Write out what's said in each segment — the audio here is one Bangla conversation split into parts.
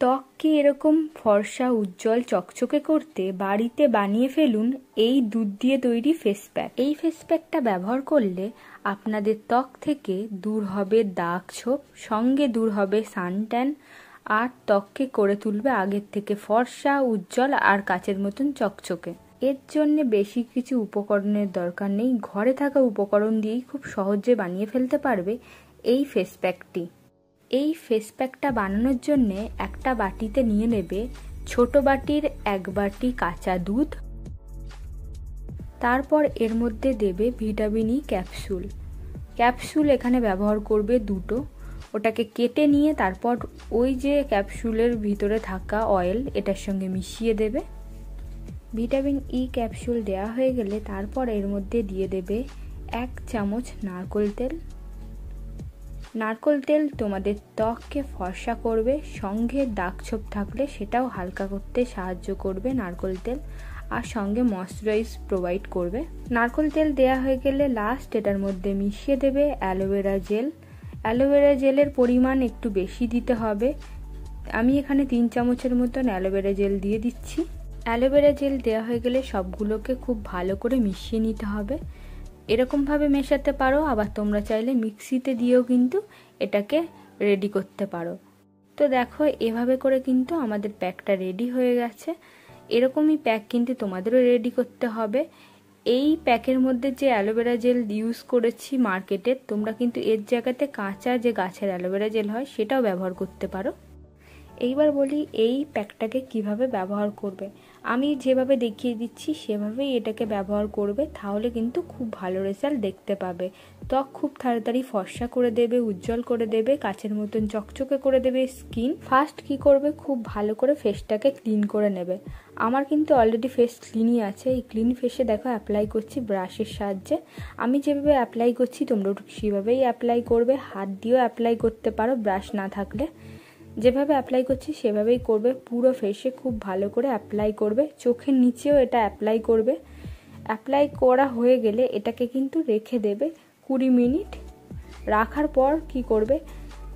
ত্বককে এরকম ফর্সা উজ্জ্বল চকচকে করতে বাড়িতে বানিয়ে ফেলুন এই দুধ দিয়ে তৈরি ফেস প্যাক। এই ফেস প্যাকটা ব্যবহার করলে আপনাদের ত্বক থেকে দূর হবে দাগ ছোপ, সঙ্গে দূর হবে সানট্যান, আর ত্বককে করে তুলবে আগের থেকে ফর্সা উজ্জ্বল আর কাচের মতন চকচকে। এর জন্য বেশি কিছু উপকরণের দরকার নেই, ঘরে থাকা উপকরণ দিয়েই খুব সহজে বানিয়ে ফেলতে পারবে এই ফেস প্যাকটি। এই ফেস প্যাকটা বানানোর জন্যে একটা বাটিতে নিয়ে নেবে ছোট বাটির 1 বাটি কাঁচা দুধ, তারপর এর মধ্যে দেবে ভিটামিন ই ক্যাপসুল। ক্যাপসুল এখানে ব্যবহার করবে 2টো, ওটাকে কেটে নিয়ে তারপর ওই যে ক্যাপসুলের ভিতরে থাকা অয়েল এটার সঙ্গে মিশিয়ে দেবে। ভিটামিন ই ক্যাপসুল দেওয়া হয়ে গেলে তারপর এর মধ্যে দিয়ে দেবে 1 চামচ নারকেল তেল। নারকেল তেল তোমাদের ত্বককে ফর্সা করবে, সঙ্গে দাগ ছোপ থাকলে সেটাও হালকা করতে সাহায্য করবে নারকেল তেল, আর সঙ্গে ময়শ্চারাইজ প্রোভাইড করবে। নারকেল তেল দেওয়া হয়ে গেলে লাস্ট এটার মধ্যে মিশিয়ে দেবে অ্যালোভেরা জেল। অ্যালোভেরা জেলের পরিমাণ একটু বেশি দিতে হবে, আমি এখানে 3 চামচের মতন অ্যালোভেরা জেল দিয়ে দিচ্ছি। অ্যালোভেরা জেল দেওয়া হয়ে গেলে সবগুলোকে খুব ভালো করে মিশিয়ে নিতে হবে। এরকমভাবে মেশাতে পারো, আবার তোমরা চাইলে মিক্সিতে দিয়েও কিন্তু এটাকে রেডি করতে পারো। তো দেখো এভাবে করে কিন্তু আমাদের প্যাকটা রেডি হয়ে গেছে। এরকমই প্যাক কিন্তু তোমাদেরও রেডি করতে হবে। এই প্যাকের মধ্যে যে অ্যালোভেরা জেল ইউজ করেছি মার্কেটের, তোমরা কিন্তু এর জায়গাতে কাঁচা যে গাছের অ্যালোভেরা জেল হয় সেটাও ব্যবহার করতে পারো। এইবার বলি এই প্যাকটাকে কিভাবে ব্যবহার করবে। আমি যেভাবে দেখিয়ে দিচ্ছি সেভাবেই এটাকে ব্যবহার করবে, তাহলে কিন্তু খুব ভালো রেজাল্ট দেখতে পাবে। ত্বক খুব তাড়াতাড়ি ফর্সা করে দেবে, উজ্জ্বল করে দেবে, কাচের মতন চকচকে করে দেবে স্কিন। ফার্স্ট কি করবে, খুব ভালো করে ফেসটাকে ক্লিন করে নেবে। আমার কিন্তু অলরেডি ফেস ক্লিনই আছে। এই ক্লিন ফেসে দেখো অ্যাপ্লাই করছি ব্রাশের সাহায্যে। আমি যেভাবে অ্যাপ্লাই করছি তোমরাও সেভাবেই অ্যাপ্লাই করবে, হাত দিয়েও অ্যাপ্লাই করতে পারো ব্রাশ না থাকলে। যেভাবে অ্যাপ্লাই করছি সেভাবেই করবে, পুরো ফেসে খুব ভালো করে অ্যাপ্লাই করবে, চোখের নিচেও এটা অ্যাপ্লাই করবে। অ্যাপ্লাই করা হয়ে গেলে এটাকে কিন্তু রেখে দেবে 20 মিনিট। রাখার পর কি করবে,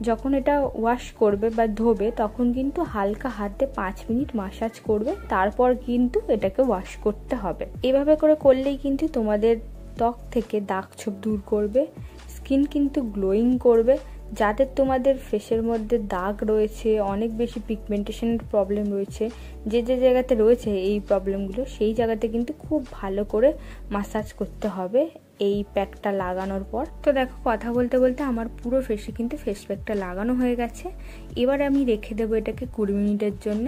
যখন এটা ওয়াশ করবে বা ধোবে তখন কিন্তু হালকা হাতে 5 মিনিট মাসাজ করবে, তারপর কিন্তু এটাকে ওয়াশ করতে হবে। এভাবে করে করলেই কিন্তু তোমাদের ত্বক থেকে দাগ ছোপ দূর করবে, স্কিন কিন্তু গ্লোয়িং করবে। যাদের তোমাদের ফেসের মধ্যে দাগ রয়েছে, অনেক বেশি পিগমেন্টেশনের প্রবলেম রয়েছে, যে যে জায়গাতে রয়েছে এই প্রবলেমগুলো, সেই জায়গাতে কিন্তু খুব ভালো করে মাসাজ করতে হবে এই প্যাকটা লাগানোর পর। তো দেখো কথা বলতে বলতে আমার পুরো ফেসে কিন্তু ফেস প্যাকটা লাগানো হয়ে গেছে। এবার আমি রেখে দেবো এটাকে 20 মিনিটের জন্য।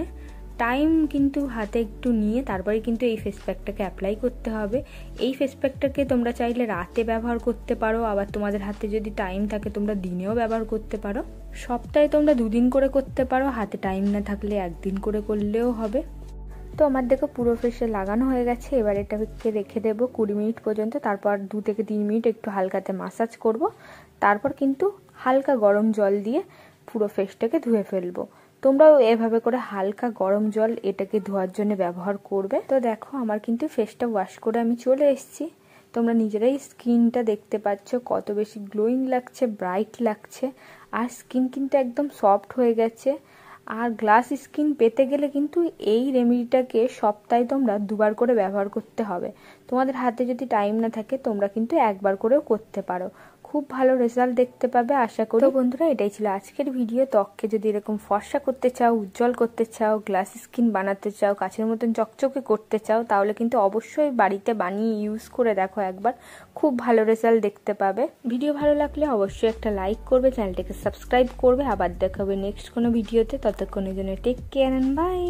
টাইম কিন্তু হাতে একটু নিয়ে তারপরে কিন্তু এই ফেস প্যাকটাকে অ্যাপ্লাই করতে হবে। এই ফেস প্যাকটাকে তোমরা চাইলে রাতে ব্যবহার করতে পারো, আবার তোমাদের হাতে যদি টাইম থাকে তোমরা দিনেও ব্যবহার করতে পারো। সপ্তাহে তোমরা 2 দিন করে করতে পারো, হাতে টাইম না থাকলে 1 দিন করে করলেও হবে। তো আমার দেখো পুরো ফেসে লাগানো হয়ে গেছে। এবার এটাকে রেখে দেবো 20 মিনিট পর্যন্ত, তারপর 2 থেকে 3 মিনিট একটু হালকাতে মাসাজ করব, তারপর কিন্তু হালকা গরম জল দিয়ে পুরো ফেসটাকে ধুয়ে ফেলবো। তোমরাও এভাবে করে হালকা গরম জল এটাকে ধোয়ার জন্য ব্যবহার করবে। তো দেখো আমার কিন্তু ফেসটা ওয়াশ করে আমি চলে এসেছি। তোমরা নিজেরাই স্কিনটা দেখতে পাচ্ছ কত বেশি গ্লোয়িং লাগছে, ব্রাইট লাগছে, আর স্কিন কিন্তু একদম সফট হয়ে গেছে। আর গ্লাস স্কিন পেতে গেলে কিন্তু এই রেমেডিটাকে সপ্তাহে তোমরা 2 বার করে ব্যবহার করতে হবে। তোমাদের হাতে যদি টাইম না থাকে তোমরা কিন্তু 1 বার করেও করতে পারো, খুব ভালো রেজাল্ট দেখতে পাবে আশা করি। তো বন্ধুরা এটাই ছিল আজকের ভিডিও। ত্বককে যদি এরকম ফর্সা করতে চাও, উজ্জ্বল করতে চাও, গ্লাস স্কিন বানাতে চাও, কাচের মতন চকচকে করতে চাও, তাহলে কিন্তু অবশ্যই বাড়িতে বানিয়ে ইউজ করে দেখো একবার, খুব ভালো রেজাল্ট দেখতে পাবে। ভিডিও ভালো লাগলে অবশ্যই একটা লাইক করবে, চ্যানেলটাকে সাবস্ক্রাইব করবে। আবার দেখা হবে নেক্সট কোনো ভিডিওতে। ততক্ষণের জন্য টেক কেয়ার এন্ড বাই।